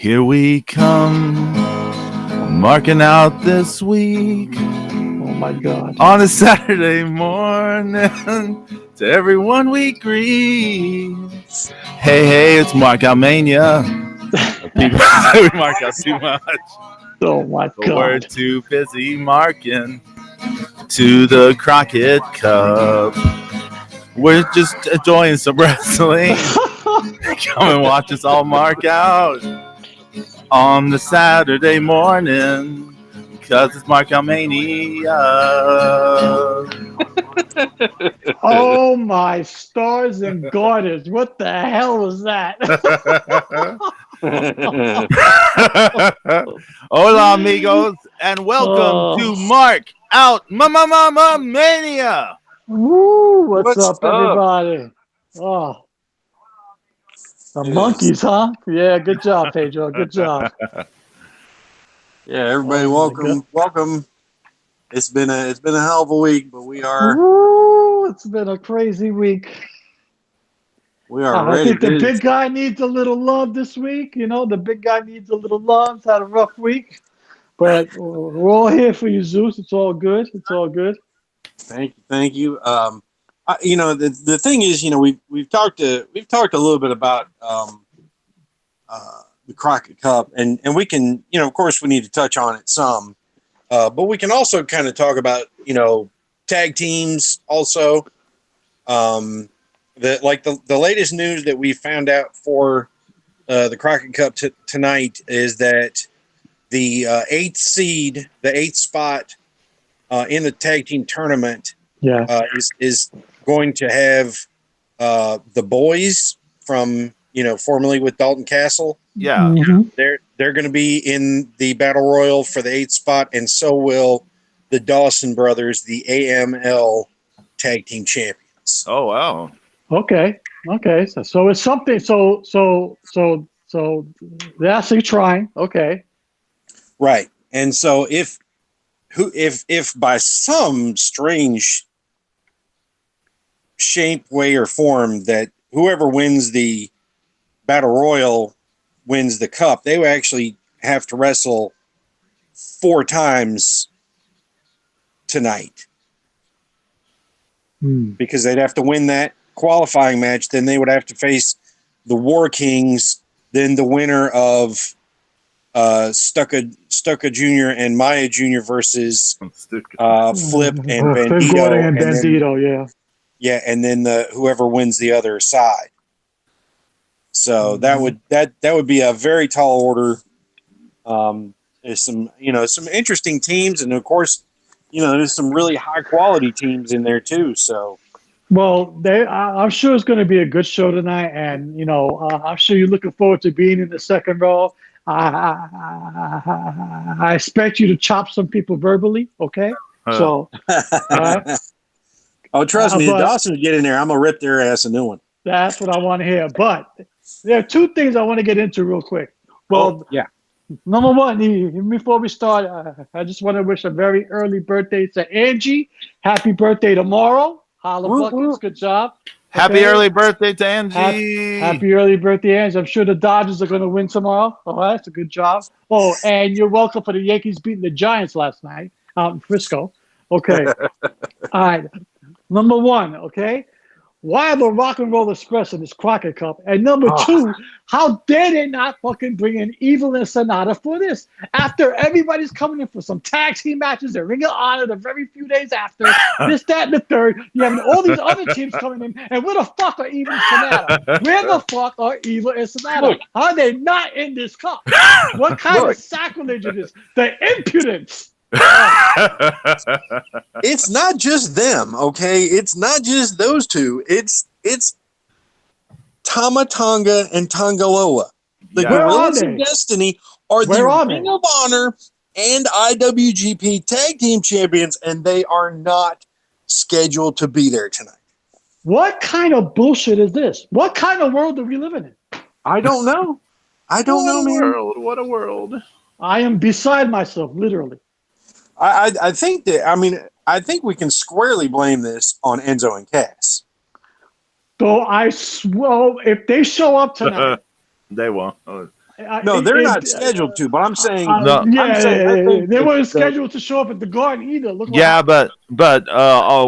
Here we come, marking out this week. Oh my God. On a Saturday morning, to everyone we greet. Hey, it's Mark Out Mania. People say we mark out too much. Oh my But we're God. too busy marking to the Crockett Cup. We're just enjoying some wrestling. Come and watch us all mark out on the Saturday morning, because it's Mark Out Mania. Oh my stars and garters. What the hell was that? Hola, amigos, and welcome to Mark Out Mania. Woo, what's What's up, everybody? Oh, the Yes. monkeys, huh? Yeah, good job, Pedro. Good job. Yeah, everybody, Oh, my God. welcome. It's been a hell of a week, but we are Woo, it's been a crazy week. I ready. think the big guy needs a little love this week. You know, the big guy needs a little love. He's had a rough week. But we're all here for you, Zeus. It's all good. It's all good. Thank you. The thing is, we've talked a little bit about the Crockett Cup, and we can, of course, we need to touch on it some, but we can also kind of talk about, tag teams also. The latest news that we found out for the Crockett Cup tonight is that the eighth seed, the eighth spot in the tag team tournament, is going to have the boys from formerly with Dalton Castle. Yeah, Mm-hmm. They're going to be in the battle royal for the eighth spot, and so will the Dawson brothers, the AML tag team champions. Oh wow. Okay. So it's something. So they're actually trying. Okay. Right. And so if by some strange shape, way, or form that whoever wins the battle royal wins the cup, they would actually have to wrestle 4 times tonight. Because they'd have to win that qualifying match, then they would have to face the War Kings, then the winner of Stucca Jr. and Maya Jr. versus Flip and Bandito. Gordon and Bandito, yeah, and then whoever wins the other side. So that would be a very tall order. There's some interesting teams, and of course, there's some really high quality teams in there too. So. Well, I'm sure it's going to be a good show tonight, and I'm sure you're looking forward to being in the second row. I expect you to chop some people verbally, okay? So, oh, trust me, if Dawson get in there, I'm gonna rip their ass a new one. That's what I want to hear. But there are 2 things I want to get into real quick. Well, number one, before we start, I just want to wish a very early birthday to Angie. Happy birthday tomorrow. Holla Buckets, good job. Happy early birthday to Angie. Happy early birthday, Angie. I'm sure the Dodgers are going to win tomorrow. Oh, that's a good job. Oh, and you're welcome for the Yankees beating the Giants last night out in Frisco. Okay. All right. Number 1, okay? Why the Rock and Roll Express in this Crockett Cup? And number 2, how dare they not fucking bring in Evil and Sonata for this? After everybody's coming in for some tag team matches, they're Ring of Honor the very few days after, this, that, and the third. You have all these other teams coming in, and where the fuck are Evil and Sonata? Where the fuck are Evil and Sonata? How are they not in this cup? What kind of sacrilege is this? The impudence! It's not just them, okay? It's not just those two. It's Tama Tonga and Tongaloa. The Gorillas of Destiny are the Ring of Honor and IWGP Tag Team Champions, and they are not scheduled to be there tonight. What kind of bullshit is this? What kind of world are we living in? I don't know. Man. What a world. I am beside myself, literally. I think we can squarely blame this on Enzo and Cass. So I swear, if they show up tonight, they won't. No, they're not scheduled to. But I'm saying, No. I'm saying, I think they that weren't scheduled to show up at the Garden either. Look what Yeah, happened. but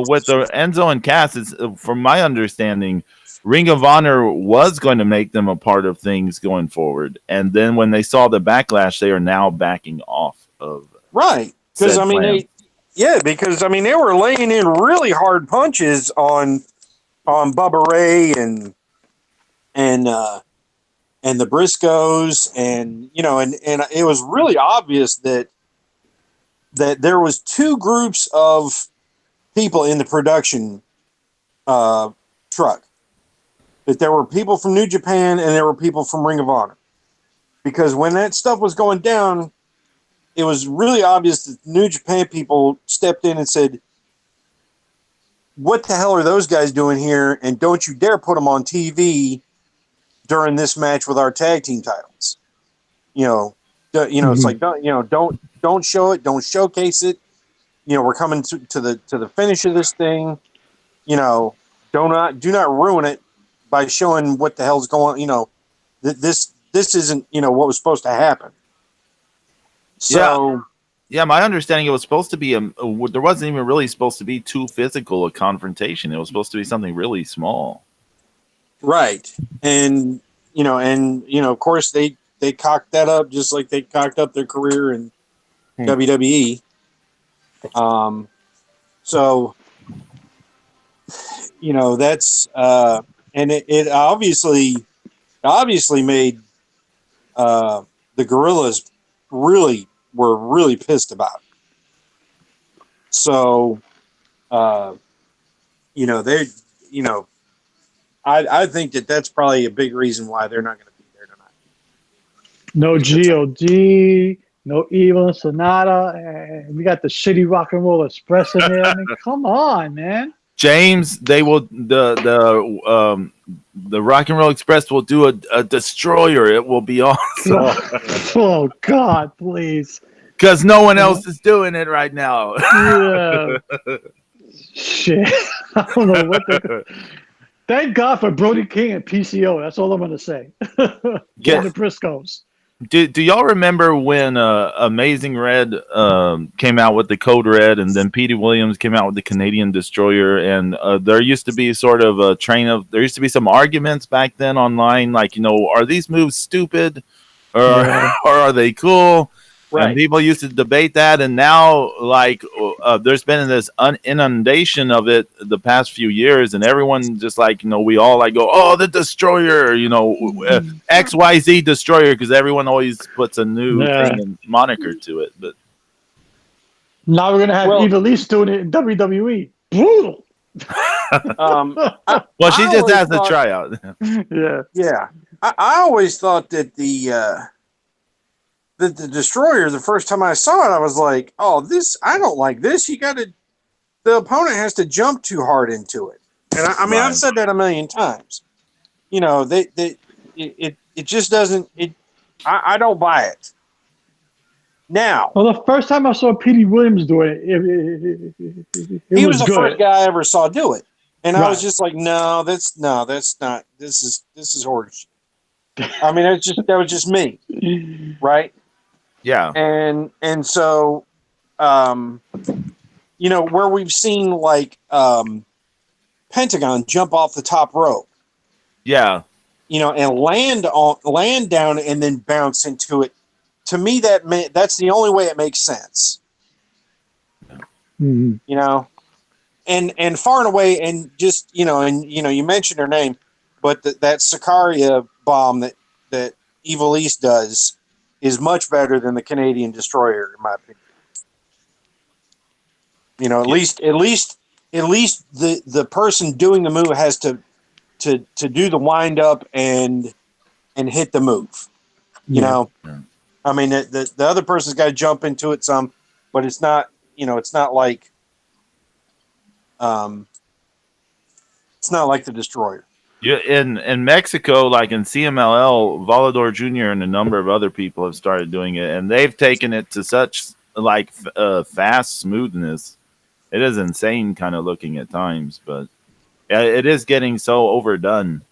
with the Enzo and Cass, it's from my understanding, Ring of Honor was going to make them a part of things going forward, and then when they saw the backlash, they are now backing off of right, because said I mean plan. because I mean they were laying in really hard punches on Bubba Ray and the Briscoes, and you know, and it was really obvious that there was two groups of people in the production truck. That there were people from New Japan and there were people from Ring of Honor. Because when that stuff was going down, it was really obvious that New Japan people stepped in and said, what the hell are those guys doing here? And don't you dare put them on TV during this match with our tag team titles. It's like, don't show it. Don't showcase it. You know, we're coming to the finish of this thing. You know, do not ruin it by showing what the hell's going on. You know, this isn't, what was supposed to happen. So, yeah, my understanding, it was supposed to be there wasn't even really supposed to be too physical a confrontation. It was supposed to be something really small. Right. And, of course they cocked that up just like they cocked up their career in WWE. So, that's, and it obviously made the Guerrillas were really pissed about it. So, I think that's probably a big reason why they're not going to be there tonight. No God, no Evil Sonata, and we got the shitty Rock and Roll Express in there. I mean, come on, man. James, they will the Rock and Roll Express will do a destroyer. It will be awesome. Oh God, please. Because no one else is doing it right now. Yeah. Shit. I don't know what the. Thank God for Brody King and PCO. That's all I'm going to say. Yeah. The Briscoes. Do y'all remember when Amazing Red came out with the Code Red, and then Petey Williams came out with the Canadian Destroyer, and there used to be sort of there used to be some arguments back then online, like, are these moves stupid or are they cool? Right. And people used to debate that, and now, there's been this inundation of it the past few years, and everyone just we all go, oh, the Destroyer, XYZ Destroyer, because everyone always puts a new thing and moniker to it. But now we're gonna have Eva Lee doing it in WWE. Brutal. She just has to try out. Yeah. I always thought that the Destroyer, the first time I saw it, I was like, oh, I don't like this. The opponent has to jump too hard into it. And I've said that a million times. It just doesn't, I don't buy it. Now. Well, the first time I saw Petey Williams do it, he was the first guy I ever saw do it. And I was just like, no, that's not, this is horse. That was just me. Right? Yeah. And so, where we've seen Pentagon jump off the top rope. Yeah. And land down and then bounce into it. To me, that's the only way it makes sense. Mm-hmm. And far and away, and just, you mentioned her name, but that Sicaria bomb that Evil East does is much better than the Canadian Destroyer, in my opinion. At least the person doing the move has to do the wind up and hit the move. The other person's got to jump into it some, but it's not like the Destroyer. Yeah, in Mexico, like in CMLL, Volador Jr. and a number of other people have started doing it, and they've taken it to such fast smoothness. It is insane kind of looking at times, but it is getting so overdone.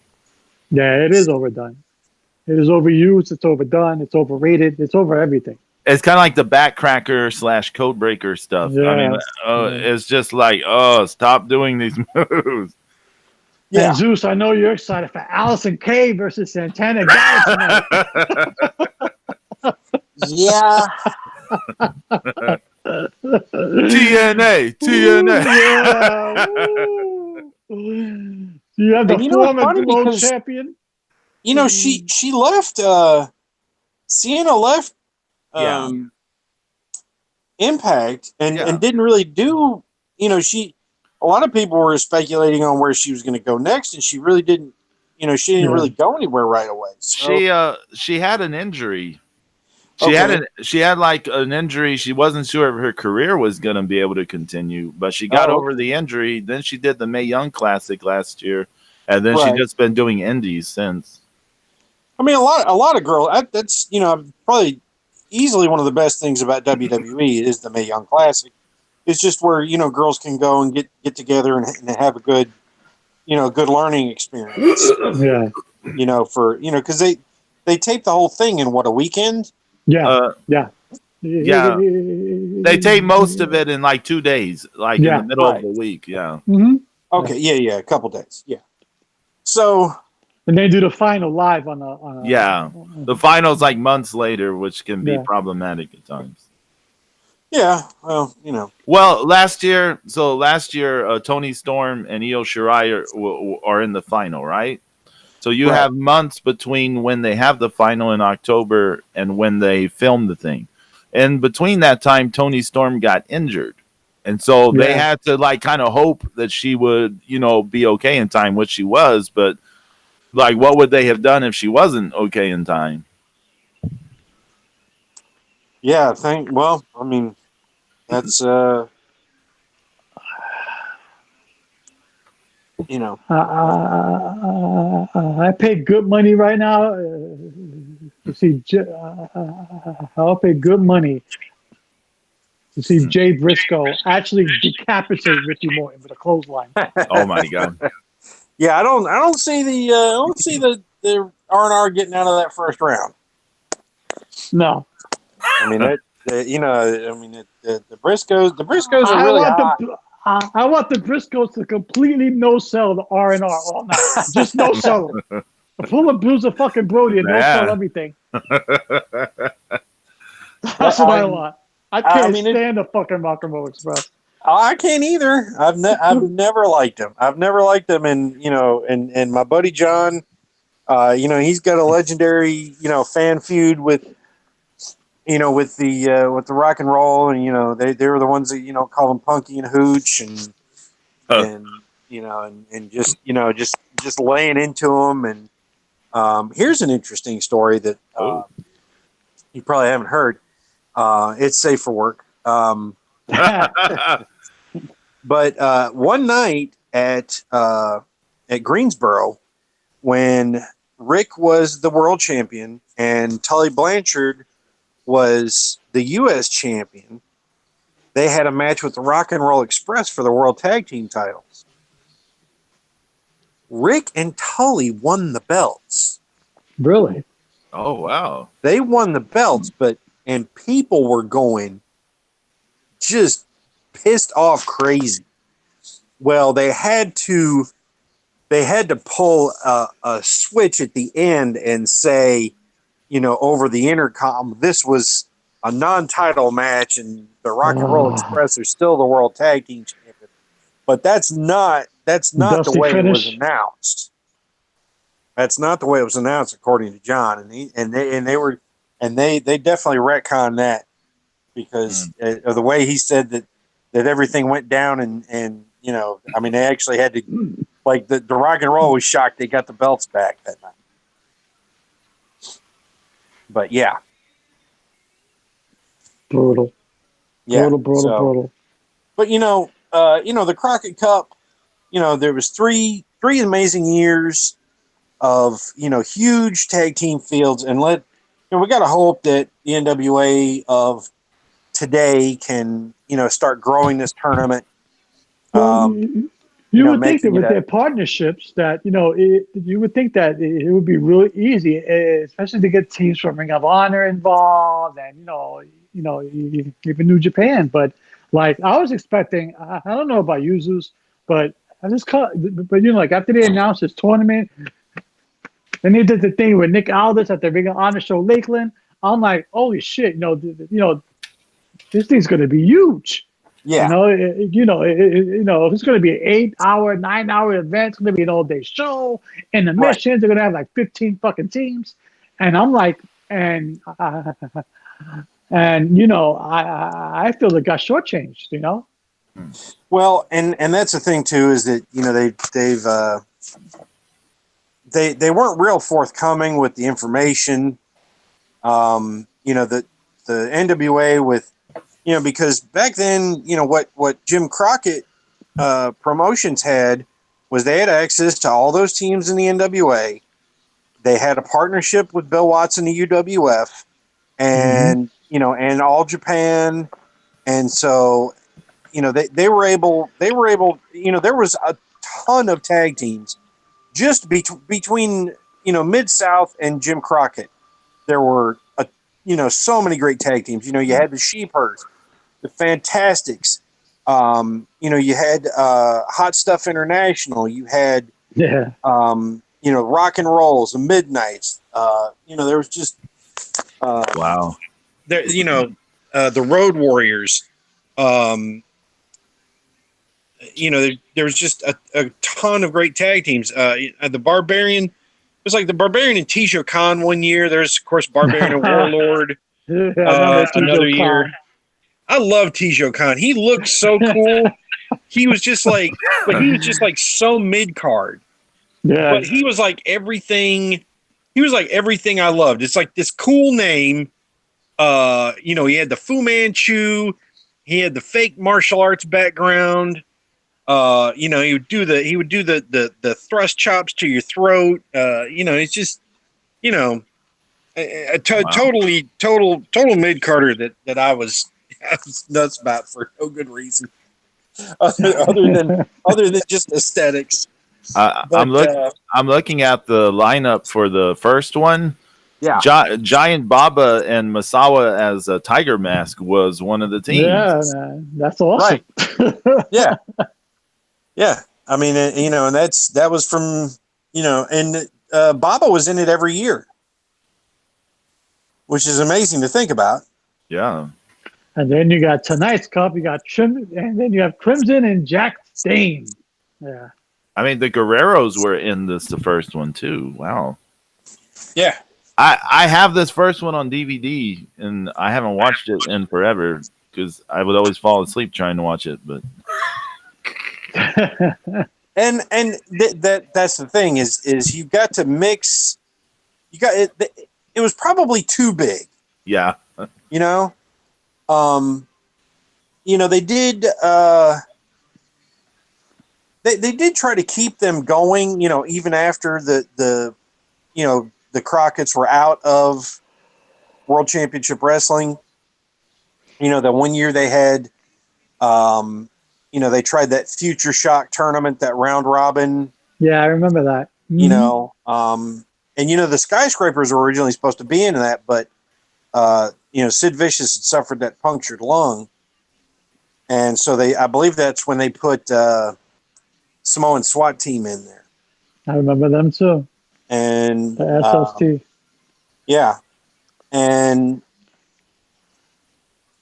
Yeah, it is overdone. It is overused. It's overdone. It's overrated. It's over everything. It's kind of like the backcracker / code breaker stuff. I mean, Yes. it's just like, oh, stop doing these moves. Yeah. And Zeus, I know you're excited for Allison Kay versus Santana Garrett tonight. Yeah. TNA. Yeah. Woo. You have the And you know, it's former funny world because, champion. you know, she left, Sienna left Yeah. Impact and Yeah. didn't really do, you know, a lot of people were speculating on where she was going to go next, and she really didn't, you know, she didn't really go anywhere right away. So, She had an injury. Okay. She had like an injury. She wasn't sure if her career was going to be able to continue, but she got over the injury. Then she did the Mae Young Classic last year, and then she's just been doing indies since. I mean, a lot of girls. That's, you know, probably easily one of the best things about WWE is the Mae Young Classic. It's just where, you know, girls can go and get together and have a good, you know, good learning experience. Yeah. You know, because they tape the whole thing in what, a weekend. Yeah. Yeah. They tape most of it in like 2 days, like in the middle of the week. Yeah. Mm-hmm. Okay. Yeah. A couple days. Yeah. So. And they do the final live on the finals like months later, which can be problematic at times. Yeah, well, you know. Well, last year, Tony Storm and Io Shirai are in the final, right? So you have months between when they have the final in October and when they film the thing. And between that time, Tony Storm got injured. And so they had to like kind of hope that she would, you know, be okay in time, which she was. But like, what would they have done if she wasn't okay in time? Yeah, well, I mean, that's, you know. I pay good money right now to see. I'll pay good money to see Jay Briscoe actually decapitate Ricky Morton with a clothesline. Oh my God! Yeah, I don't see the R&R getting out of that first round. No. I mean the Briscoes are really hot. I want the Briscoes to completely no sell the R&R all night. Just no sell them. Pull a Bruiser fucking Brody and no sell everything. That's what I want. I can't stand the fucking Rock and Roll Express. I can't either. I've never liked them. I've never liked them, and you know, and my buddy John, you know, he's got a legendary, you know, fan feud with, you know, with the Rock and Roll, and you know, they were the ones that, you know, call them Punky and Hooch, and you know, and just, you know, just laying into them. And here's an interesting story that you probably haven't heard. It's safe for work. But one night at Greensboro, when Rick was the world champion and Tully Blanchard was the U.S. champion, they had a match with the Rock and Roll Express for the World Tag Team titles. Rick and Tully won the belts. Really? Oh, wow. They won the belts, and people were going just pissed off crazy. Well, they had to pull a switch at the end and say, you know, over the intercom, this was a non-title match, and the Rock and Roll Express are still the World Tag Team Champion. But that's not the way it was announced. That's not the way it was announced, according to John, they definitely retconned that, because of the way he said that everything went down, and you know, I mean, they actually had to, like, the Rock and Roll was shocked they got the belts back that night. But yeah, brutal. Brutal. But you know, the Crockett Cup, you know, there was three amazing years of, you know, huge tag team fields, and we got to hope that the NWA of today can, you know, start growing this tournament. You would think that with their partnerships that, you would think that it would be really easy, especially to get teams from Ring of Honor involved and, even New Japan. But like I was expecting, I don't know about Yuzus, but like after they announced this tournament, and they did the thing with Nick Aldis at the Ring of Honor show Lakeland, I'm like, holy shit, this thing's going to be huge. Yeah. It's going to be an 8-hour, 9-hour event. It's going to be an all-day show. And the missions are going to have like 15 fucking teams. And I'm like, I feel they got shortchanged, Well, and that's the thing too, is that, they weren't real forthcoming with the information. The NWA with, because back then, what Jim Crockett Promotions had was they had access to all those teams in the NWA. They had a partnership with Bill Watson, the UWF, and and All Japan, and so they were able. There was a ton of tag teams just between Mid-South and Jim Crockett. There were so many great tag teams. You had the Sheepherds, the Fantastics. You had Hot Stuff International. You had Rock and Rolls, the Midnights. There was just wow. There, the Road Warriors. There was just a ton of great tag teams. The Barbarian. It was like the Barbarian and Tijo Khan one year. There's, of course, Barbarian and Warlord another year. I love Tijo Khan. He looked so cool. He was just like so mid-card. Yeah. But he was like everything. He was like everything I loved. It's like this cool name. He had the Fu Manchu. He had the fake martial arts background. He would do the thrust chops to your throat. It's just, total mid-carder that I was nuts about for no good reason, other than just aesthetics. I'm looking at the lineup for the first one. Yeah, Giant Baba and Masawa as a Tiger Mask was one of the teams. Yeah, man. That's awesome. Right. Yeah. Yeah, I mean, and that was from, and Baba was in it every year, which is amazing to think about. Yeah. And then you got tonight's cup, you got and then you have Crimson and Jack Stain. Yeah. I mean, the Guerreros were in the first one too. Wow. Yeah. I have this first one on DVD, and I haven't watched it in forever because I would always fall asleep trying to watch it, but. and that's the thing is you've got to mix. You got it. It was probably too big. Yeah. They did. They did try to keep them going. Even after the Crockett's were out of World Championship Wrestling. The one year they had. They tried that Future Shock tournament, that round robin. Yeah, I remember that. Mm-hmm. The Skyscrapers were originally supposed to be in that, but Sid Vicious had suffered that punctured lung, and so I believe that's when they put Samoan SWAT team in there. I remember them too. And the SST. Yeah, and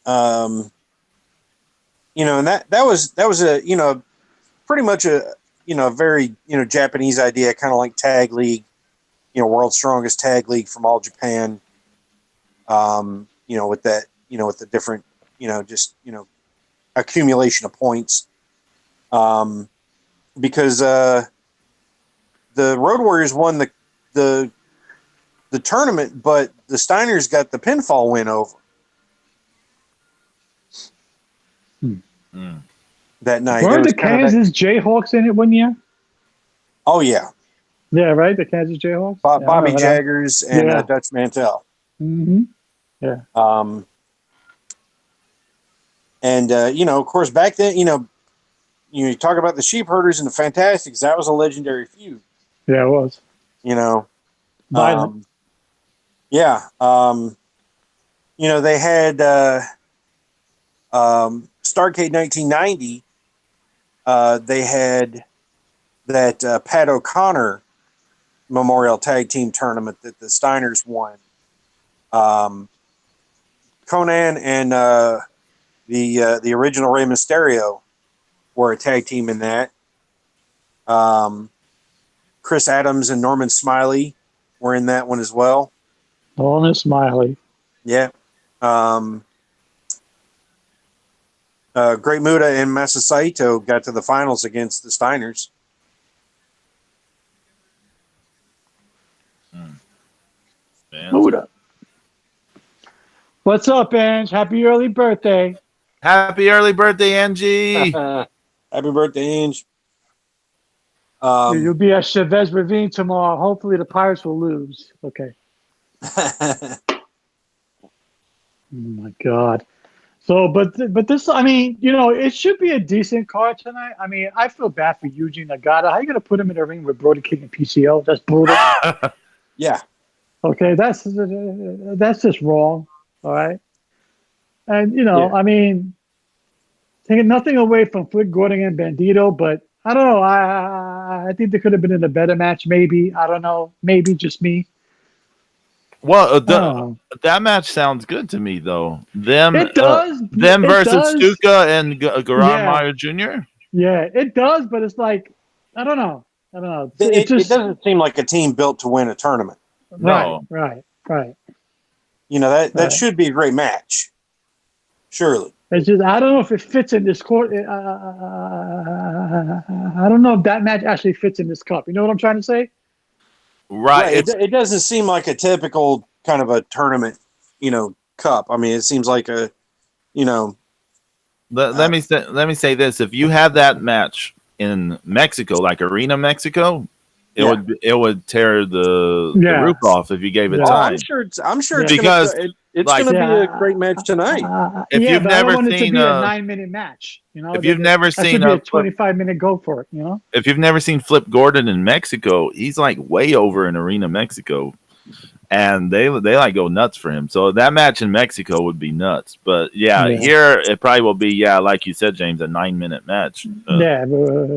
and that was a pretty much a very Japanese idea, kind of like tag league, world's strongest tag league from All Japan. With that, with the different, accumulation of points. Because the Road Warriors won the tournament, but the Steiners got the pinfall win over. That night. Weren't the Kansas Jayhawks in it one year? Oh, yeah. Yeah, right? The Kansas Jayhawks? Bobby Jaggers and Dutch Mantell. Mm-hmm. Yeah. Of course, back then, you talk about the Sheep Herders and the Fantastics. That was a legendary feud. Yeah, it was. You know, Violent. yeah. They had Starrcade 1990. They had that Pat O'Connor Memorial Tag Team Tournament that the Steiners won. Conan and the original Rey Mysterio were a tag team in that. Chris Adams and Norman Smiley were in that one as well. Norman Smiley. Yeah. Great Muta and Masa Saito got to the finals against the Steiners. Muta. What's up, Ange? Happy early birthday. Happy early birthday, Angie. Happy birthday, Ange. You'll be at Chavez Ravine tomorrow. Hopefully the Pirates will lose. Okay. Oh my God. So, but this, I mean, it should be a decent card tonight. I mean, I feel bad for Eugene Nagata. How are you going to put him in the ring with Brody King and PCO? That's brutal. Yeah. Okay, that's just wrong. All right. And, I mean, taking nothing away from Flip Gordon and Bandito, but I don't know. I think they could have been in a better match, maybe. I don't know. Maybe just me. Well, that match sounds good to me, though. It does. Them It versus does. Stuka and Garan Meyer Jr.? Yeah, it does, but it's like, I don't know. It doesn't seem like a team built to win a tournament. No. Right. That should be a great match. Surely. It's just, I don't know if it fits in this court. I don't know if that match actually fits in this cup. You know what I'm trying to say? Right. It doesn't seem like a typical kind of a tournament, cup. I mean, it seems like a, Let me say this: if you have that match in Mexico, like Arena Mexico, it would tear the roof off if you gave it time. I'm sure it's because it's going to be a great match tonight. If you've never seen it to be a 9-minute match, if you've never seen a 25-minute go for it, if you've never seen Flip Gordon in Mexico, he's like way over in Arena Mexico, and they like go nuts for him. So that match in Mexico would be nuts. But here it probably will be like you said, James, a 9-minute match.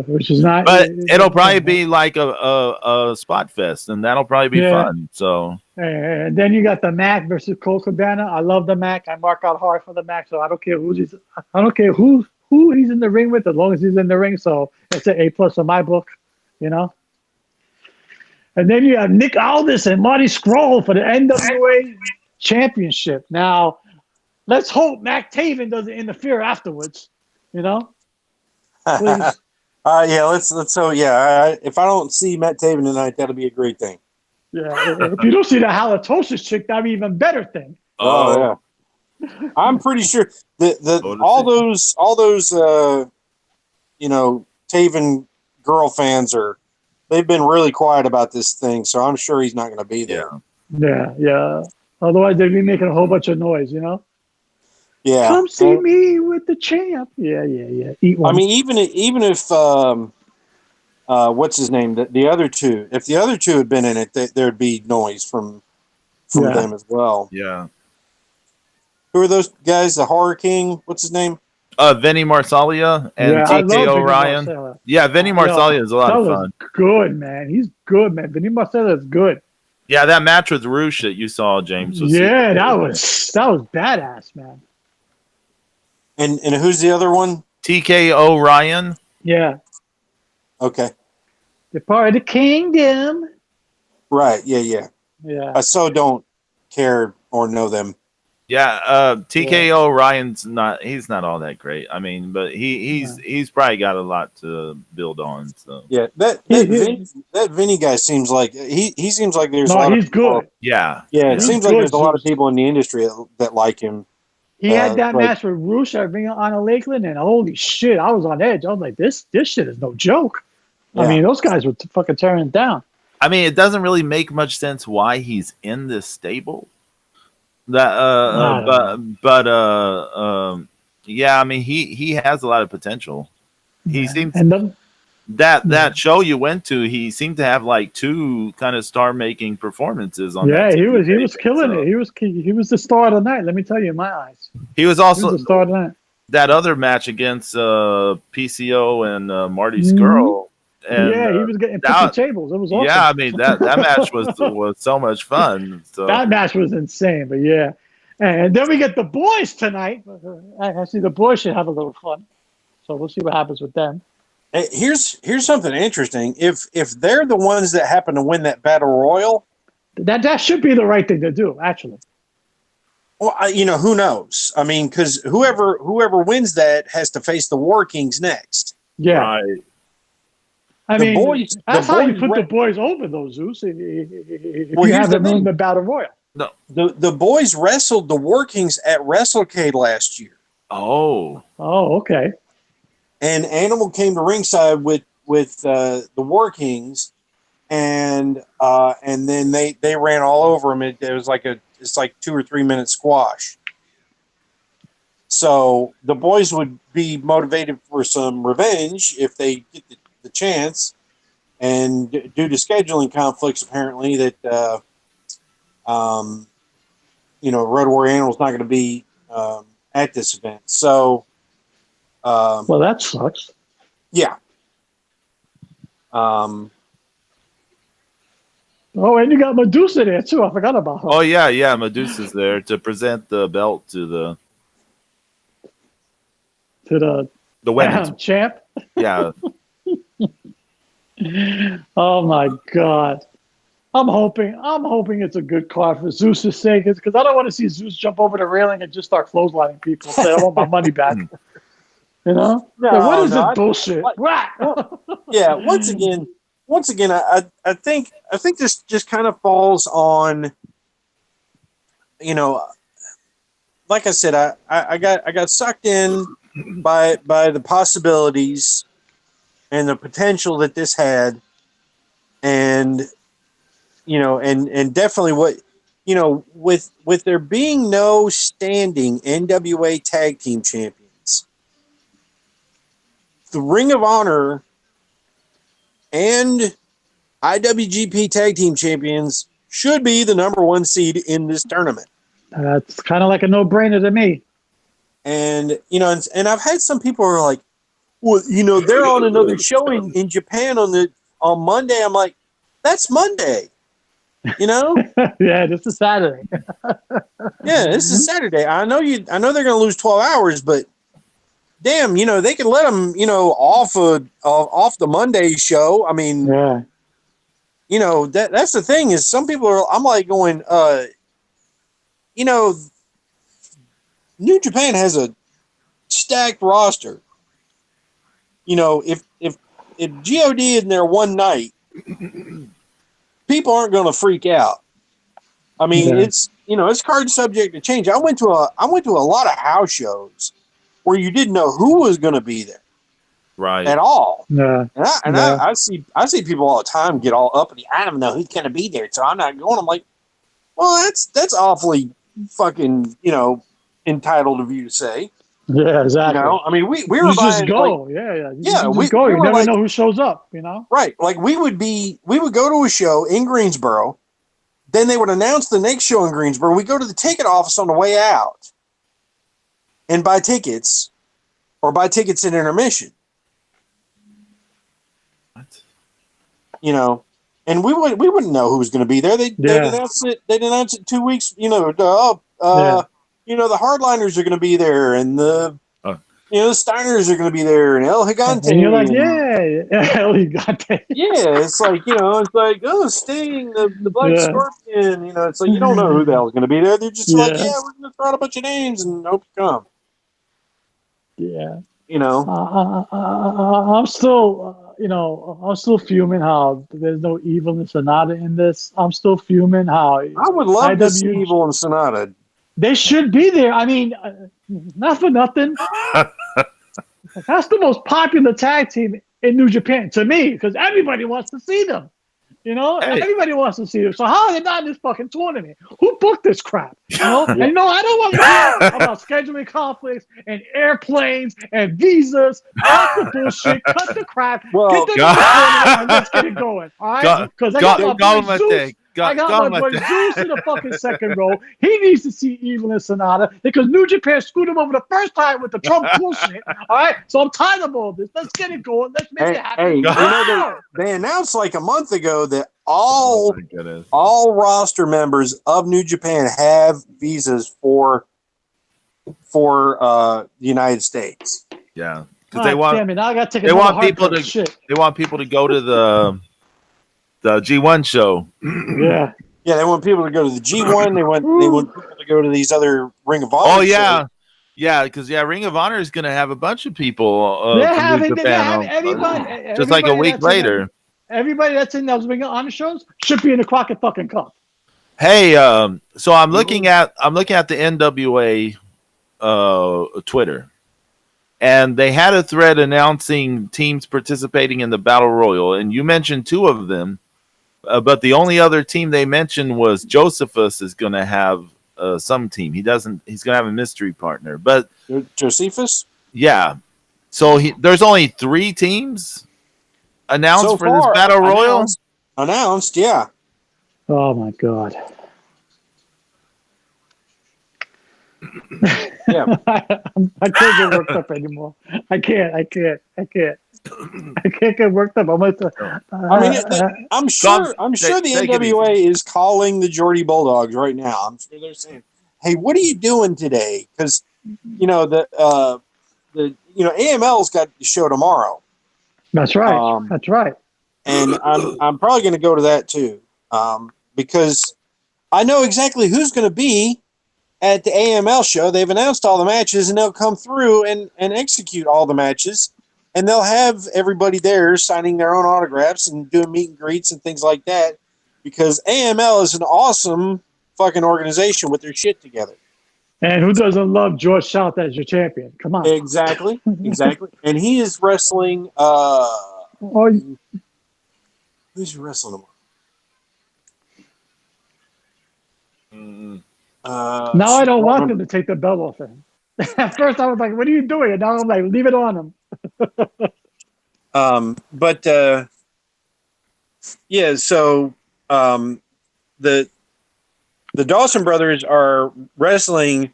Which is not. But it'll probably be like a spot fest, and that'll probably be fun. So. And then you got the Mac versus Cole Cabana. I love the Mac. I mark out hard for the Mac, so I don't care who he's in the ring with, as long as he's in the ring. So it's an A+ in my book, And then you have Nick Aldis and Marty Scurll for the NWA Championship. Now, let's hope Mac Taven doesn't interfere afterwards. Please. Let's so if I don't see Matt Taven tonight, that'll be a great thing. Yeah, if you don't see the halitosis chick, that'd be an even better thing. Oh yeah, I'm pretty sure all those Taven girl fans they've been really quiet about this thing, so I'm sure he's not going to be there. Yeah. Otherwise, they'd be making a whole bunch of noise, Yeah. Come see me with the champ. Yeah. Eat one. I mean, even if what's his name? The other two. If the other two had been in it, there'd be noise from them as well. Yeah. Who are those guys? The Horror King. What's his name? Vinny Marsaglia and TKO Ryan. Yeah, Vinny Marsaglia is a lot of fun. Good, man. He's good, man. Vinny Marsaglia is good. Yeah, that match with Roosh that you saw, James. That was badass, man. And who's the other one? TKO Ryan. Yeah. Okay. They're part of the kingdom. Right. Yeah. I so don't care or know them. Yeah. TKO Ryan's he's not all that great. I mean, but he's probably got a lot to build on. So yeah, that Vinny guy seems like he seems like there's a lot of people. Good. Yeah. It seems like there's a lot of people in the industry that like him. He had that match with Roosh at Ring of Honor Lakeland, and holy shit, I was on edge. I was like, this shit is no joke. Yeah. I mean, those guys were fucking tearing it down. I mean, it doesn't really make much sense why he's in this stable. I mean, he has a lot of potential. he seems And then, that show you went to, he seemed to have like two kind of star-making performances on that. yeah, he was TV killing taping, it. He was the star of the night. Let me tell you, in my eyes, he was he was also the star of the night. that other match against PCO and Marty Mhm. Skrull. And Yeah, he was getting put that, the tables. It was awesome. yeah, I mean that match was so much fun. So That match was insane, but yeah. And then we get the boys tonight. I see the boys should have a little fun. So we'll see what happens with them. Hey, here's something interesting. If they're the ones that happen to win that battle royal, That should be the right thing to do, actually. well, who knows? I mean, because whoever wins that has to face the War Kings next. Yeah. right. I The mean, boys- that's the how you boys put the went- boys over, though, Zeus. If Well, you here's have the them in thing. the Battle Royal. The boys wrestled the War Kings at WrestleCade last year, Oh, Oh, okay. and Animal came to ringside with the War Kings, and then they ran all over him. It was like it's like 2 or 3 minute squash. So the boys would be motivated for some revenge if they get the chance, and due to scheduling conflicts, apparently that Road Warrior Animal's not going to be at this event. So Well, that sucks. yeah. Oh, and you got Medusa there, too. I forgot about her. oh yeah. Medusa's there to present the belt to the To the women's. champ. Yeah, Oh, my God. I'm hoping it's a good card for Zeus's sake, because I don't want to see Zeus jump over the railing and just start clotheslining people and say, I want my money back. You know? No, Like, what is no, this bullshit? Yeah. Once again, I think this just kind of falls on, like I said, I got sucked in by the possibilities and the potential that this had, and and definitely what with there being no standing NWA tag team champions, the Ring of Honor and IWGP tag team champions should be the number 1 seed in this tournament. That's kind of like a no-brainer to me. And and I've had some people who are like, well, they're on another show in Japan on Monday. I'm like, that's Monday. Yeah, this is Saturday. Yeah, this is Saturday. I know they're going to lose 12 hours, but damn, they can let them, off the Monday show. I mean, Yeah. that's the thing is some people are, I'm like going, New Japan has a stacked roster. If God in there one night, people aren't going to freak out. I mean, Yeah. it's card subject to change. I went to a lot of house shows where you didn't know who was going to be there right. at all. Yeah. And Yeah. I see people all the time get all up, and I don't know who's going to be there, so I'm not going. I'm like, well, that's awfully fucking entitled of you to say. Yeah, exactly. I mean, we were You just buying, go. like, Yeah. You yeah, just we go. You were never like- know who shows up, right. Like we would go to a show in Greensboro, then they would announce the next show in Greensboro. We go to the ticket office on the way out and buy tickets, or buy tickets in intermission. What? And we wouldn't know who was going to be there. They'd announce it. They'd announce it 2 weeks. The Hardliners are going to be there, and the Steiners are going to be there, and El Gigante. And you're like, yeah, El Gigante. Yeah, it's like, oh, Sting, the Black Scorpion. It's like you don't know who the hell is going to be there. They're just like, Yeah. we're going to throw out a bunch of names and hope you come. Yeah. I'm still, I'm still fuming how there's no Evil and Sonata in this. I'm still fuming how I would love to see Evil and Sonata. they should be there. I mean, not for nothing. That's the most popular tag team in New Japan to me, because everybody wants to see them. You know, Hey. everybody wants to see them. So how are they not in this fucking tournament? Who booked this crap? You know, and I don't want to hear about scheduling conflicts and airplanes and visas. Off the bullshit. Cut the crap. Well, get them in the tournament and let's get it going. All right? Because I got my boy Zeus. I got my boy Zeus in the fucking second row. He needs to see Evil and Sonata because New Japan screwed him over the first time with the Trump bullshit. All right, so I'm tired of all this. Let's get it going. Let's make it happen. Hey, you know, they announced like a month ago that all roster members of New Japan have visas for the United States. Yeah, because they want. Damn it! Now I got to take They want people to. Shit. They want people to go to the G1 show. Yeah. Yeah, they want people to go to the G1. They want people to go to these other Ring of Honor. Oh yeah, shows. yeah, because Ring of Honor is going to have a bunch of people. They're from having New Japan everybody. just like a week later. Everybody that's in those Ring of Honor shows should be in the Crockett fucking Cup. Hey, so I'm looking at the NWA Twitter, and they had a thread announcing teams participating in the Battle Royal, and you mentioned two of them. But the only other team they mentioned was Josephus is going to have some team. He's going to have a mystery partner. But Josephus? Yeah. So there's only 3 teams announced so for this Battle Royal? Announced, yeah. Oh, my God. Yeah. I can't get worked up anymore. I can't get worked up. I'm sure the NWA is calling the Geordie Bulldogs right now. I'm sure they're saying, "Hey, what are you doing today?" Because AML's got the show tomorrow. That's right. That's right. And I'm probably going to go to that too, because I know exactly who's going to be at the AML show. They've announced all the matches, and they'll come through and execute all the matches. And they'll have everybody there signing their own autographs and doing meet and greets and things like that, because AML is an awesome fucking organization with their shit together. And who doesn't love George South as your champion? Come on. Exactly. And he is wrestling. Who's wrestling him? Now I don't want them to take the belt off him. At first I was like, what are you doing? And now I'm like, leave it on him. So the Dawson brothers are wrestling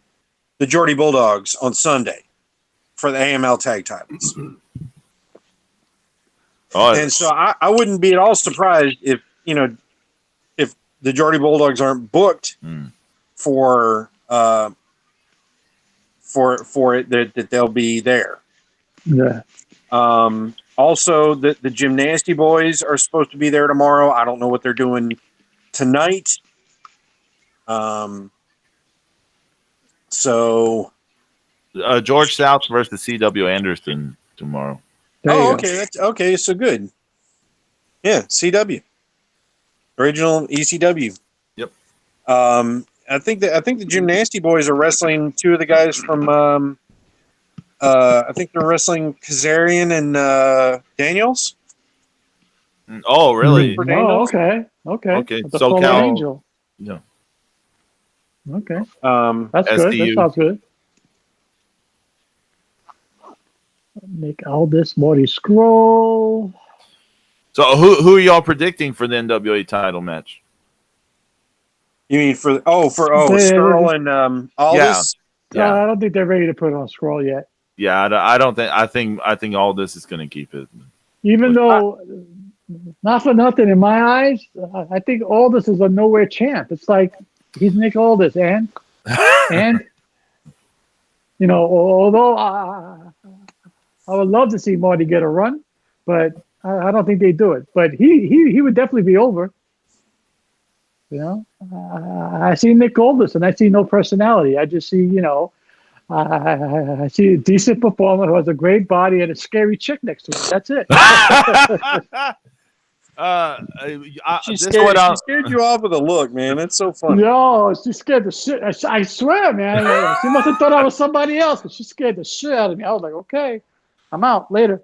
the Geordie Bulldogs on Sunday for the AML tag titles. And so I wouldn't be at all surprised if the Geordie Bulldogs aren't booked for it, that they'll be there. Yeah. Also, the Gymnasty Boys are supposed to be there tomorrow. I don't know what they're doing tonight. So George South versus C.W. Anderson tomorrow. Okay. That's okay. So good. Yeah, CW, original ECW. Yep. I think the Gymnasty Boys are wrestling 2 of the guys from. I think they're wrestling Kazarian and Daniels. Oh, really? Oh, okay. SoCal Angel. Yeah. Okay. That's good. SDU. That sounds good. Make all this Morty scroll. So who are y'all predicting for the NWA title match? You mean for Skrull and Aldis? Yeah. I don't think they're ready to put it on scroll yet. Yeah, I don't think. I think all this is going to keep it. Even though, not for nothing, in my eyes, I think Aldis is a nowhere champ. It's like he's Nick Aldis, and although I would love to see Marty get a run, but I don't think they do it. But he would definitely be over. I see Nick Aldis, and I see no personality. I just see, I see a decent performer who has a great body and a scary chick next to him. That's it. She scared you off with a look, man. That's so funny. No, she scared the shit. I swear, man. She must have thought I was somebody else, but she scared the shit out of me. I was like, okay, I'm out later.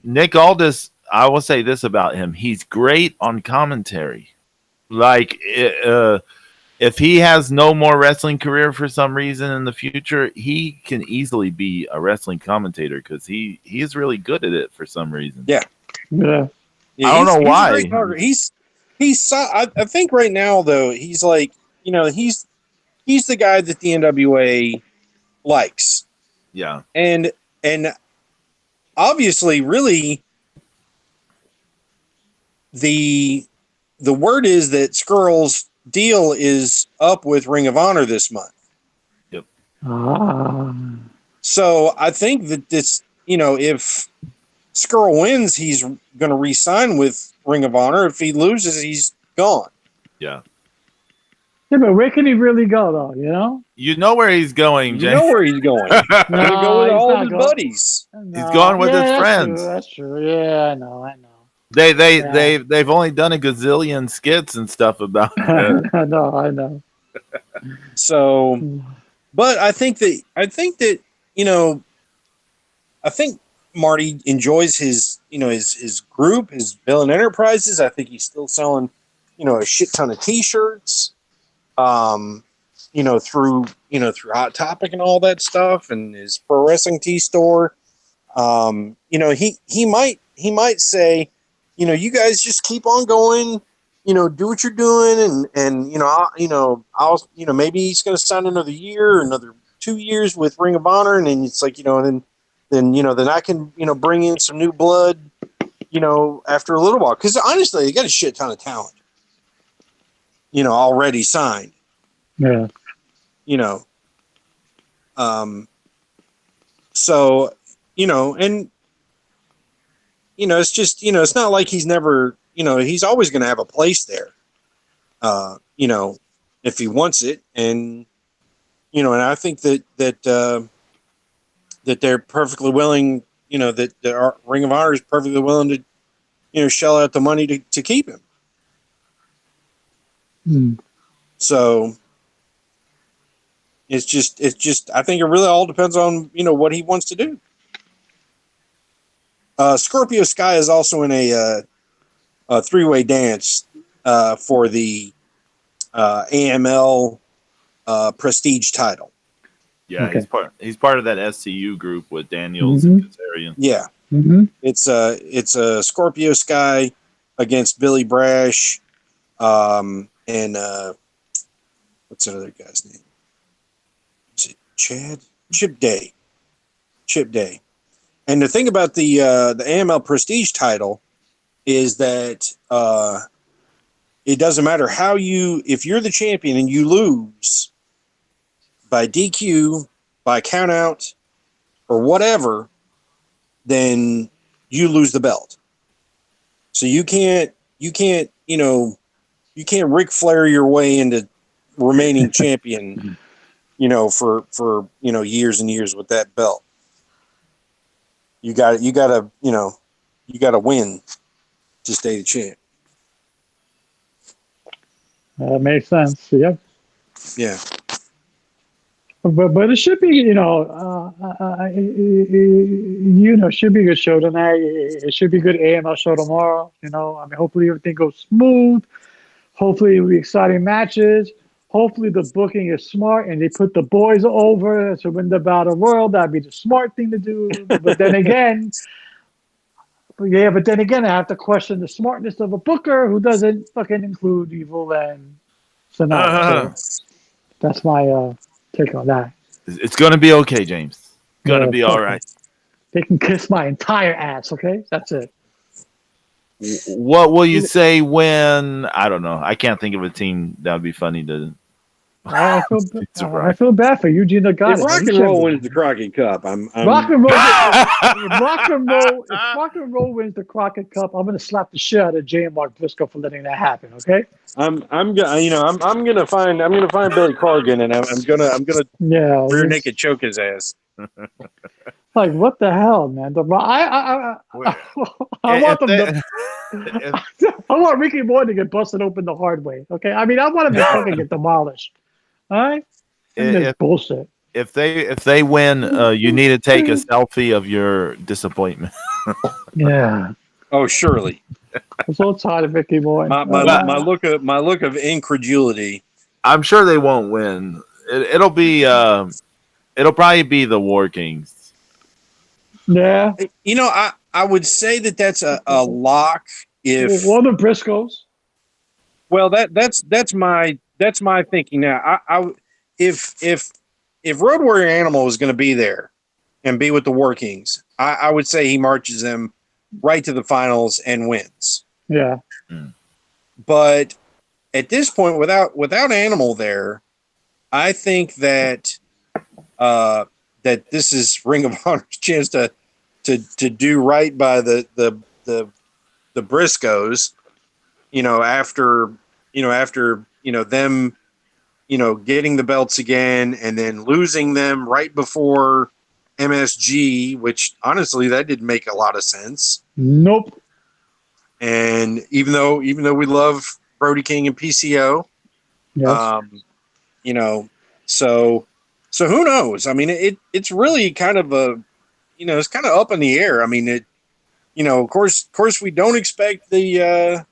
Nick Aldis, I will say this about him: he's great on commentary. Like, if he has no more wrestling career for some reason in the future, he can easily be a wrestling commentator because he is really good at it for some reason. Yeah. Yeah. Yeah, I don't know he's why. a great talker. I think right now though he's like, he's the guy that the NWA likes, Yeah. and obviously, really, the word is that Skrull's deal is up with Ring of Honor this month. Yep. So I think that this, if Skrull wins, he's going to re-sign with Ring of Honor. If he loses, he's gone. Yeah. Yeah, but where can he really go, though? You know? You know where he's going, You James. know where he's going. He's going to go with he's all of not his going. buddies. No. He's going with his that's friends. True, that's true. Yeah, I know. They've only done a gazillion skits and stuff about it. I know. So, but I think that I think Marty enjoys his his group, his Villain Enterprises. I think he's still selling a shit ton of T-shirts. Through Hot Topic and all that stuff, and his pro wrestling tee store. He might say, you guys just keep on going, do what you're doing, and I'll maybe he's going to sign another year or another 2 years with Ring of Honor, and then it's like then I can bring in some new blood, after a little while, because honestly, they got a shit ton of talent, already signed. Yeah. So, and, it's just, it's not like he's never, he's always going to have a place there, if he wants it. And, and I think that they're perfectly willing, that the Ring of Honor is perfectly willing to, shell out the money to keep him. So, it's just. I think it really all depends on what he wants to do. Scorpio Sky is also in a three-way dance for the AML Prestige title. Yeah, Okay. he's part of that SCU group with Daniels and Kazarian. Yeah, it's a Scorpio Sky against Billy Brash, and what's that other guy's name? Chip Day. And the thing about the AML Prestige title is that it doesn't matter if you're the champion and you lose by DQ, by count out, or whatever, then you lose the belt. So you can't Ric Flair your way into remaining champion. For years and years with that belt. You got to win to stay the champ. That makes sense. Yep. Yeah. But it should be, should be a good show tonight. It should be a good AML show tomorrow. Hopefully everything goes smooth. Hopefully it'll be exciting matches. Hopefully the booking is smart and they put the boys over to win the Battle Royal. That'd be the smart thing to do. But then again, I have to question the smartness of a booker who doesn't fucking include Evil and Sonata. So that's my take on that. It's going to be okay, James. Going to be all right. They can kiss my entire ass, okay? That's it. What will you say when, I don't know, I can't think of a team that would be funny to... I feel bad for Eugene Nagata. If Rock and Roll wins the Crockett Cup, Rock and Roll. If Rock and Roll wins the Crockett Cup, I'm going to slap the shit out of J. Mark Briscoe for letting that happen. Okay. I'm gonna find Billy Corgan and I'm gonna rear naked choke his ass. Like, what the hell, man? I want them I want Ricky Morton to get busted open the hard way. Okay, I want him to fucking get demolished. All right, this bullshit. If they win, you need to take a selfie of your disappointment. Yeah. Oh, surely. I'm so tired of Mickey Boy. My look of incredulity. I'm sure they won't win. It'll probably be the War Kings. Yeah. You know, I would say that that's a lock. If Well, the Briscoes. well, that's my thinking now. If Road Warrior Animal is going to be there and be with the War Kings, I would say he marches them right to the finals and wins. Yeah. But at this point, without Animal there, I think that that this is Ring of Honor's chance to do right by the Briscoes. After them, getting the belts again and then losing them right before MSG, which honestly that didn't make a lot of sense. Nope. And even though we love Brody King and PCO, Yes. so who knows? I mean, it's really kind of it's kind of up in the air. I mean, of course we don't expect the,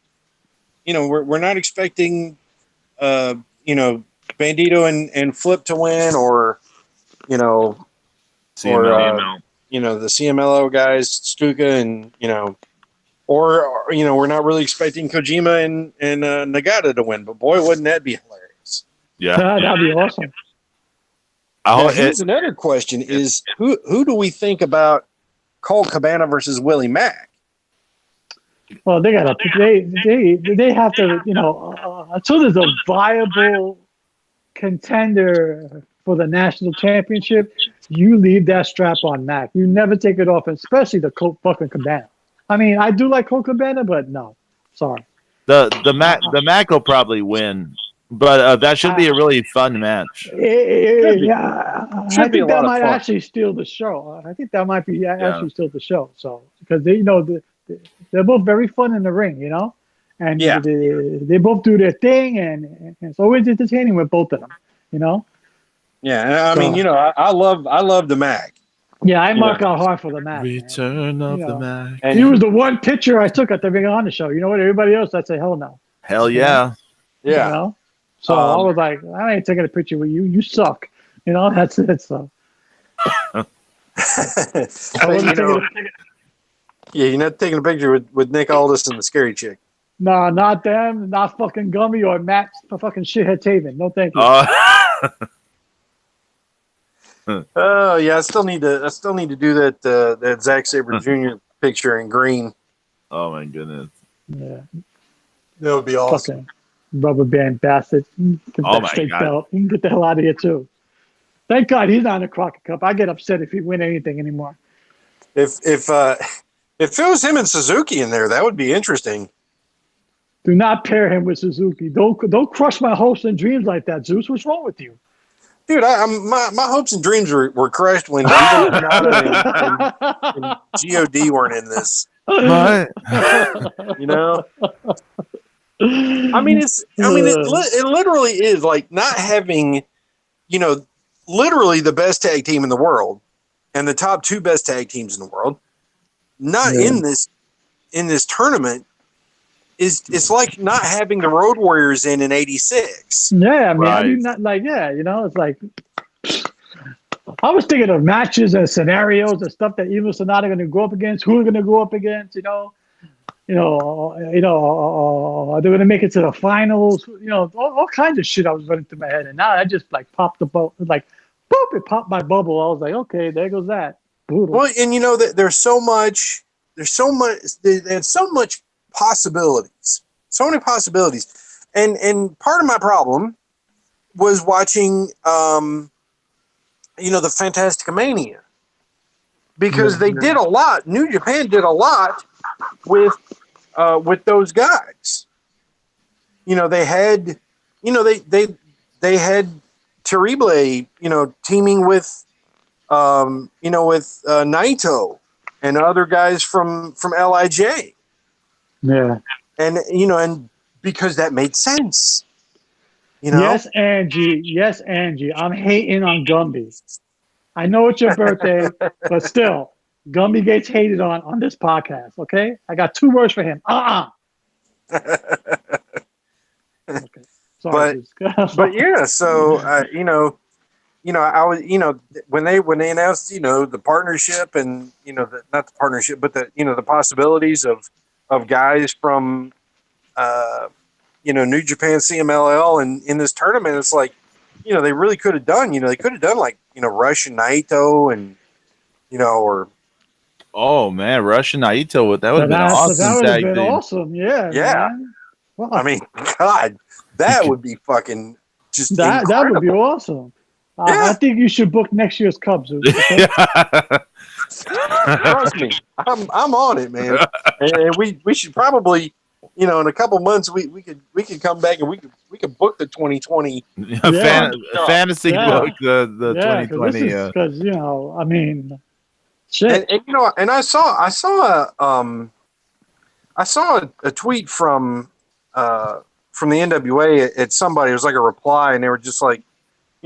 we're not expecting, Bandito and Flip to win or, CMLL. the CMLO guys, Stuka and, or we're not really expecting Kojima and Nagata to win, but boy, wouldn't that be hilarious? Yeah. That'd be awesome. Now, here's another question: is who do we think about Colt Cabana versus Willie Mack? Well, they have to, until there's a viable contender for the national championship, you leave that strap on Mac. You never take it off, especially the Colt fucking Cabana. I mean, I do like Colt Cabana, but no, sorry. The Mac will probably win, but that should be a really fun match. Yeah, I think that might fun. actually steal the show. I think that might be actually steal the show. So because they're both very fun in the ring, and they both do their thing, and it's always entertaining with both of them, Yeah, I mean, I love the Mac. Yeah, I mark out hard for the Mac. Return of the Mac. And he was the one picture I took at the Ring of Honor show. You know what? Everybody else, I'd say, hell no. Hell yeah. Yeah. So I was like, I ain't taking a picture with you. You suck. That's it. So. You're not taking a picture with Nick Aldis and the Scary Chick. No, not them. Not fucking Gummy or Matt fucking shithead Taven. No, thank you. Oh yeah, I still need to do that Zack Sabre Jr. picture in green. Oh my goodness. Yeah. That would be awesome. Fucking rubber band bastard. Oh my God. Belt. You can get the hell out of here too. Thank God he's not in the Crockett Cup. I get upset if he win anything anymore. If it was him and Suzuki in there, that would be interesting. Do not pair him with Suzuki. Don't crush my hopes and dreams like that, Zeus. What's wrong with you? Dude, my hopes and dreams were crushed when Nagata and God weren't in this. What? I mean, it literally is like not having, literally the best tag team in the world and the top two best tag teams in the world, not in this tournament. It's like not having the Road Warriors in '86. Yeah, I mean, Right. it's like I was thinking of matches and scenarios and stuff that Evil Sonata are going to go up against, who are going to go up against, are they going to make it to the finals? All kinds of shit I was running through my head, and now I just like popped the bubble, like boop, it popped my bubble. I was like, okay, there goes that. Brutal. Well, and that there's so much possibilities, so many possibilities, and part of my problem was watching, the Fantastica Mania, because they did a lot. New Japan did a lot with those guys. They had, they had Terrible, teaming with, with Naito and other guys from LIJ. Yeah. And because that made sense. Yes, Angie. I'm hating on Gumby. I know it's your birthday, but still, Gumby gets hated on this podcast. Okay, I got 2 words for him. Okay, sorry. But yeah, so I was, when they announced, the partnership and not the partnership, but the possibilities of guys from New Japan CMLL and in this tournament, it's like, they really could have done, they could have done like Rush and Naito and or Oh man, Russian Naito, that would have been that awesome would have tag been team. awesome. Yeah. Man. Well, I mean, God, that would be fucking just that incredible. would be awesome. Yeah. I think you should book next year's Cubs. Okay? Trust me, I'm on it, man. And we should probably, in a couple months, we could come back and we could book the 2020 fantasy book, the 2020. Because I mean, shit. And I saw a tweet from the NWA at somebody. It was like a reply, and they were just like,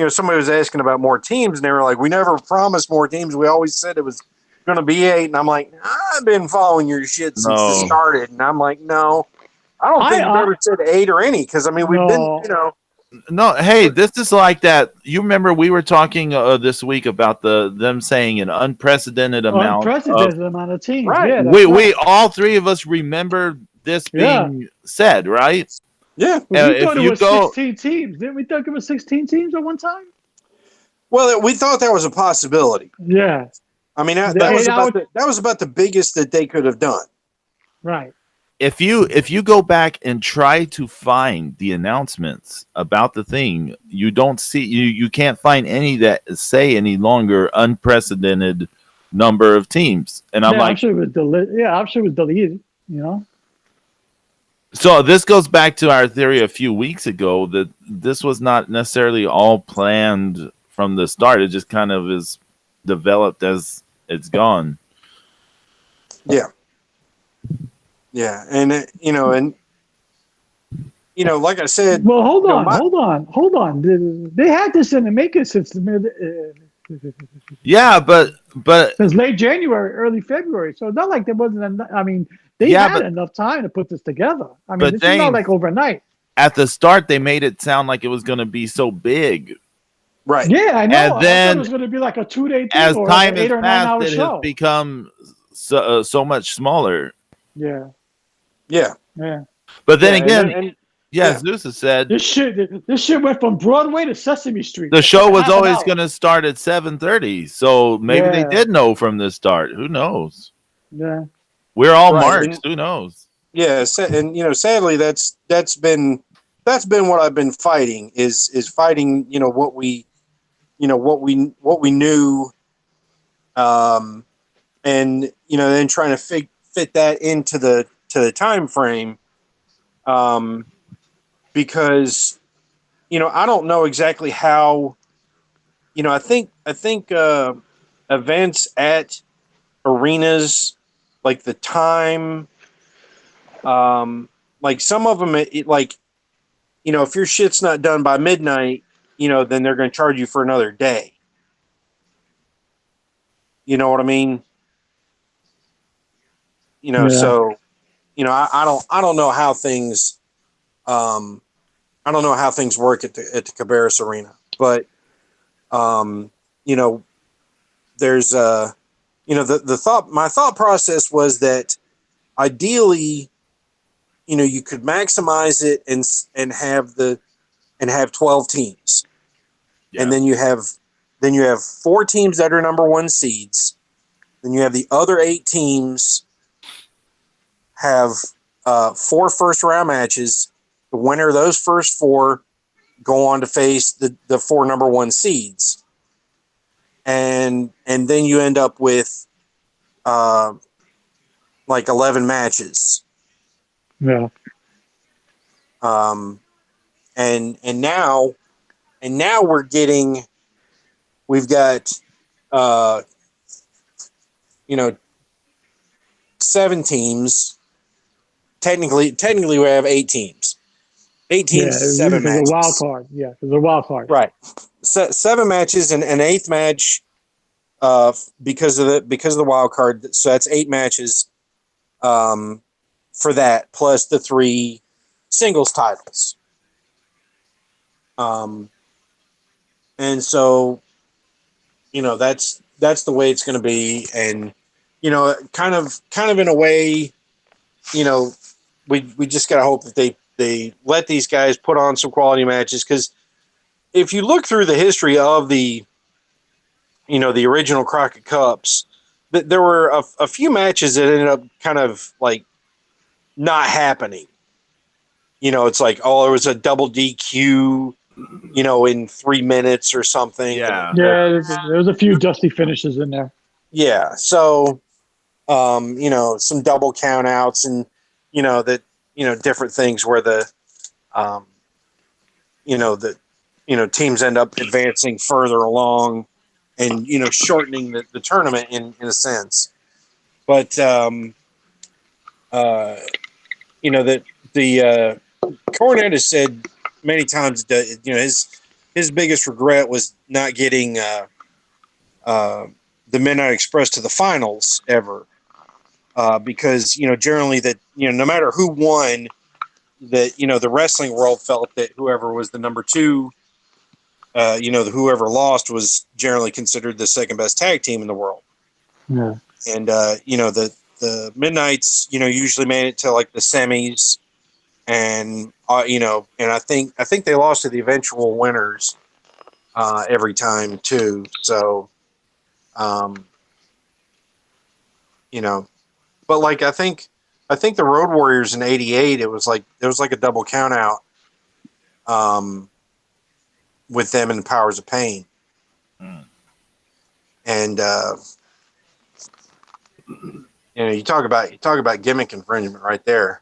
somebody was asking about more teams, and they were like, "We never promised more teams. We always said it was going to be 8." And I'm like, "I've been following your shit since it started," and I'm like, "No, I don't think you've ever said 8 or any, because I mean we've been, No, hey, this is like that. You remember we were talking this week about them saying an unprecedented amount of teams. Right. Yeah, we all 3 of us remember this being said, right? Yeah. Well, we thought it was 16 teams. Didn't we think it was 16 teams at one time? Well, we thought that was a possibility. Yeah. I mean, that was about the biggest that they could have done. Right. If you go back and try to find the announcements about the thing, you don't see you can't find any that say any longer unprecedented number of teams. And I'm sure it was deleted. So this goes back to our theory a few weeks ago that this was not necessarily all planned from the start. It just kind of is developed as it's gone. Yeah. Yeah. And, like I said. Well, hold on. They had this in the making since the mid. Yeah, but since late January, early February. So it's not like there wasn't. They had enough time to put this together. I mean, this is not like overnight. At the start, they made it sound like it was going to be so big. Right. Yeah, I know. And then I thought it was going to be like a 2-day thing as or time an 8 or 9 has hour passed, it show. has become so much smaller. Yeah. Yeah. Yeah. But then again, Zeus has said this shit went from Broadway to Sesame Street. The show was always going to start at 7:30, so maybe they did know from the start. Who knows? Yeah. We're all marks. Who knows? Yeah, and sadly, that's been what I've been fighting is fighting. What we knew, and then trying to fit that into the time frame, because I don't know exactly how. I think events at arenas, like the time, like some of them, if your shit's not done by midnight, then they're going to charge you for another day. You know what I mean? So, I don't know how things, I don't know how things work at the Cabarrus Arena, but, there's my thought process was that ideally, you could maximize it and have 12 teams. Yeah. And then you have 4 teams that are number 1 seeds. Then you have the other 8 teams have 4 first round matches. The winner of those first 4 go on to face the 4 number 1 seeds. And then you end up with like 11 matches. Yeah. And now we've got 7 teams. Technically we have 8 teams. 8 teams, 7 matches. There's a wild card. Yeah, there's a wild card. Right. 7 matches and an 8th match because of the wild card. So that's 8 matches for that, plus the 3 singles titles. And so, that's the way it's going to be. And, kind of in a way, we just got to hope that they let these guys put on some quality matches. Because if you look through the history of the original Crockett Cups, there were a few matches that ended up kind of like not happening. It's like, there was a double DQ, in 3 minutes or something. Yeah. Yeah, there was a few dusty finishes in there. Yeah. So, some double count outs and, different things where the teams end up advancing further along and, shortening the tournament in a sense. But, that the Cornette has said many times that, his biggest regret was not getting the Midnight Express to the finals ever. Because, generally that, no matter who won, that, the wrestling world felt that whoever was the number 2, whoever lost was generally considered the second best tag team in the world. Yeah. And, the Midnights, usually made it to like the semis, and, and I think they lost to the eventual winners every time too. So, but like, I think the Road Warriors in '88, it was like a double count out, with them and the Powers of Pain. And, you talk about gimmick infringement right there.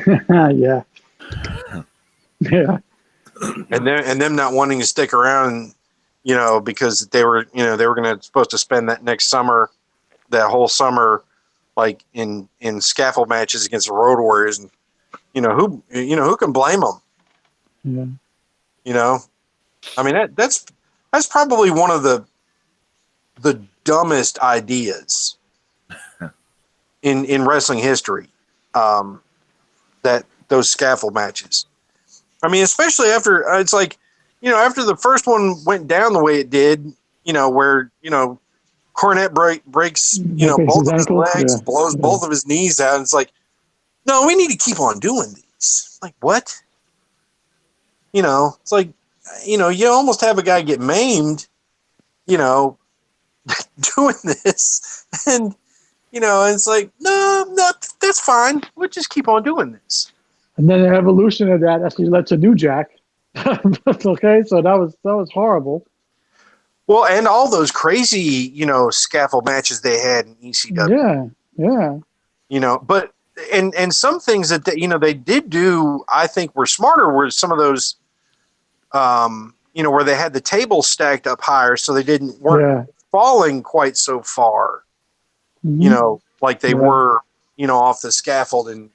Yeah. Yeah. And them not wanting to stick around, because they were supposed to spend that whole summer, like in scaffold matches against the Road Warriors, and who can blame them? Yeah. I mean, that's probably one of the dumbest ideas in wrestling history. That those scaffold matches. I mean, especially after it's like, after the first one went down the way it did, where Cornette breaks both of his legs, blows both of his knees out. And it's like, no, we need to keep on doing these. Like, what? It's like, you almost have a guy get maimed, doing this, and and it's like, no, that's fine. We'll just keep on doing this. And then the evolution of that actually led to New Jack. Okay, so that was horrible. Well, and all those crazy, scaffold matches they had in ECW. Yeah. But and some things that they did do, I think, were smarter. Were some of those, where they had the table stacked up higher, so they weren't falling quite so far. Mm-hmm. Like they were, off the scaffold in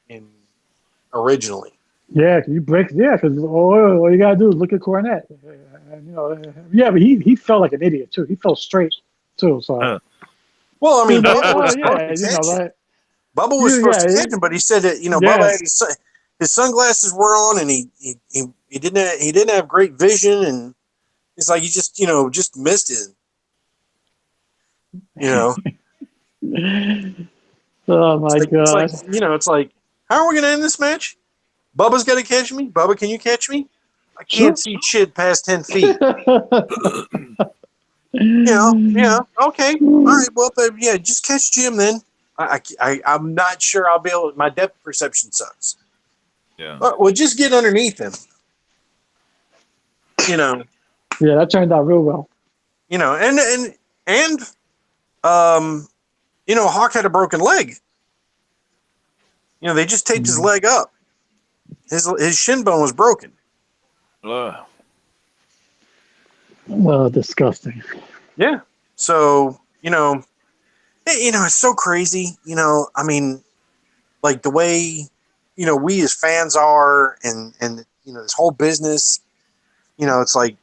originally. Yeah, because all you gotta do is look at Cornette. But he felt like an idiot too. He felt straight too. So, well, I mean, Bubba was supposed to catch him, but he said that Bubba had his sunglasses were on, and he didn't have great vision, and it's like he just missed it. Oh my God! It's like, how are we gonna end this match? Bubba's got to catch me. Bubba, can you catch me? I can't see shit past 10 feet. Yeah, okay. All right, well, just catch Jim then. I'm not sure I'll be able to, my depth perception sucks. Yeah. Well, just get underneath him. Yeah, that turned out real well. And Hawk had a broken leg. They just taped his leg up. His shin bone was broken. Well, disgusting. Yeah. So, it's so crazy. I mean, like the way, we as fans are, and this whole business, it's like,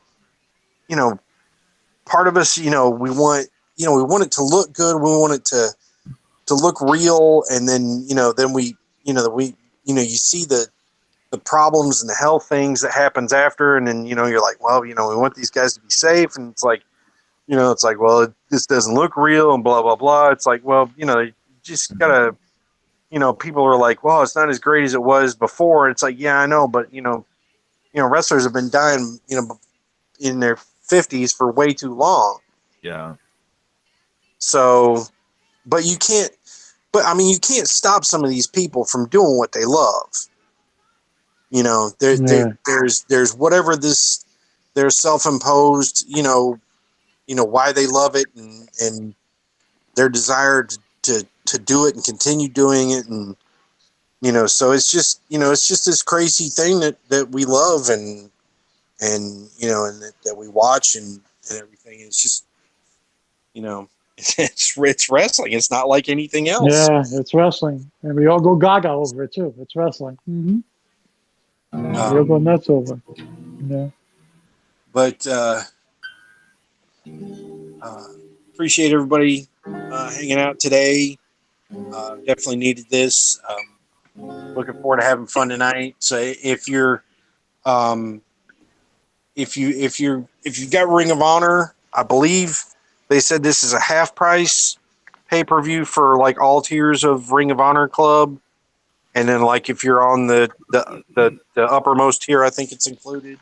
part of us, we want, we want it to look good. We want it to look real, and then you see the problems and the health things that happens after, and then you're like, well, we want these guys to be safe, and it's like, well, this doesn't look real, and blah blah blah. It's like, well, you just gotta, people are like, well, it's not as great as it was before. It's like, yeah, I know, but wrestlers have been dying, in their 50s for way too long. Yeah. So, but you can't stop some of these people from doing what they love. There's whatever their self-imposed, why they love it and their desire to do it and continue doing it. And, so it's just this crazy thing that we love and that we watch and everything. It's just, it's wrestling. It's not like anything else. Yeah, it's wrestling. And we all go gaga over it, too. It's wrestling. Mm-hmm. We all go nuts over it. Yeah. But appreciate everybody hanging out today. Definitely needed this. Looking forward to having fun tonight. So if you've got Ring of Honor, I believe they said this is a half price pay-per-view for like all tiers of Ring of Honor Club, and then like if you're on the uppermost tier, I think it's included.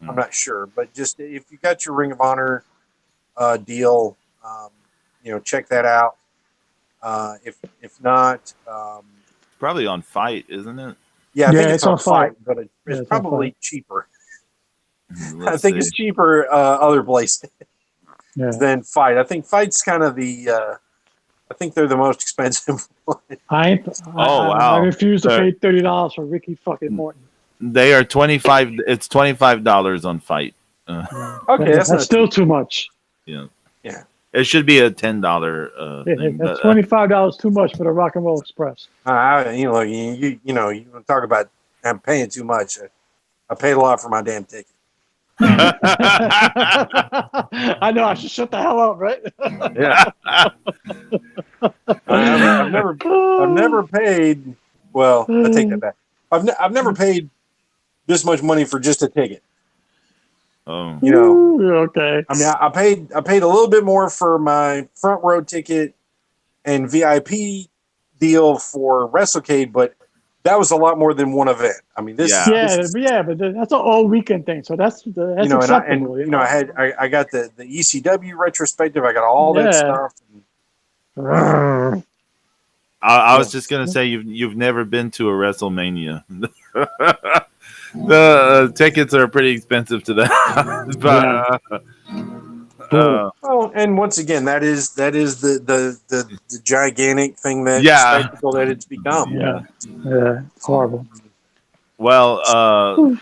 I'm not sure, but just if you got your Ring of Honor deal, check that out. If not, probably on Fight, isn't it? Yeah, I think it's on Fight, but it's it's probably cheaper. Let's I think see. it's cheaper other places than Fight. I think Fight's kind of I think they're the most expensive one. I wow. refuse to pay $30 for Ricky fucking Morton. They are 25. It's $25 on Fight. Okay, that's still too much. Yeah. Yeah. It should be a $10 thing. That's $25 too much for the Rock and Roll Express. You talk about I'm paying too much. I paid a lot for my damn ticket. I know. I should shut the hell up, right? Yeah. I've never paid. Well, I take that back. I've never paid this much money for just a ticket. Oh. Okay. I mean, I paid a little bit more for my front row ticket and VIP deal for WrestleCade, but that was a lot more than one event. I mean, this. Yeah, but that's an all weekend thing, so that's acceptable. I got the ECW retrospective. I got all that stuff. I was just gonna say you've never been to a WrestleMania. The tickets are pretty expensive to that, but and once again, that is the gigantic thing spectacle that it's become. Yeah, it's horrible. Well,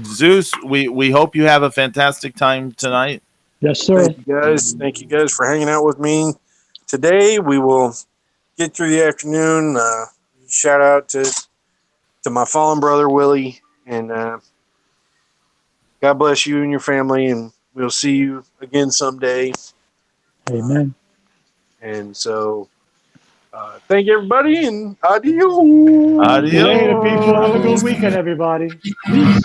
Zeus, we hope you have a fantastic time tonight. Yes, sir. Thank you guys for hanging out with me today. We will get through the afternoon. Shout out to my fallen brother Willie, and God bless you and your family, and we'll see you again someday. Amen. And so, thank everybody, and adios. Adios. Later, people. Have a good weekend, everybody. Peace.